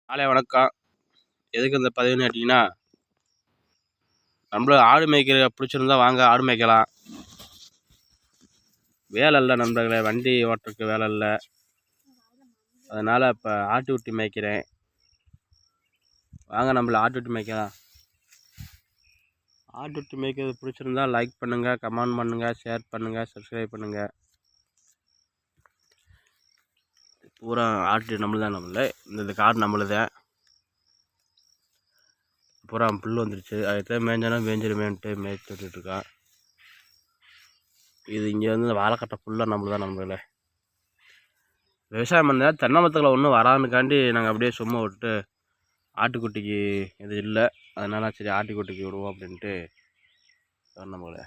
காலை வணக்கம். எதுக்கு இந்த பதிவுன்னு கேட்டிங்கன்னா, நம்மளும் ஆடு மேய்க்கிற பிடிச்சிருந்தா வாங்க ஆடு மேய்க்கலாம். வேலை இல்லை நண்பர்களே, வண்டி ஓட்டுறதுக்கு வேலை இல்லை. அதனால் இப்போ ஆட்டு விட்டு மேய்க்கிறேன். வாங்க நம்மள ஆட்டு விட்டு மேய்க்கலாம். ஆட்டு விட்டு மேய்க்கிறது பிடிச்சிருந்தா லைக் பண்ணுங்கள், கமெண்ட் பண்ணுங்கள், ஷேர் பண்ணுங்கள், சப்ஸ்கிரைப் பண்ணுங்கள். பூரா ஆட்டு நம்மளுதான். இந்த காடு நம்மளுதான். பூரா புல் வந்துருச்சு. அதுக்கு மேய்ஞ்சானா மேய்ஞ்சிருமேன்ட்டு மேய்ச்சி விட்டுட்ருக்கான். இது இங்கே வந்து வாழைக்கட்டை ஃபுல்லாக நம்மளுதான். நம்மள விவசாயம் பண்ண தென்னை மரத்தில் ஒன்றும் வரானுக்காண்டி நாங்கள் அப்படியே சும்மா விட்டு ஆட்டுக்குட்டிக்கு இது இல்லை. அதனால சரி ஆட்டுக்குட்டிக்கு விடுவோம் அப்படின்ட்டு நம்மள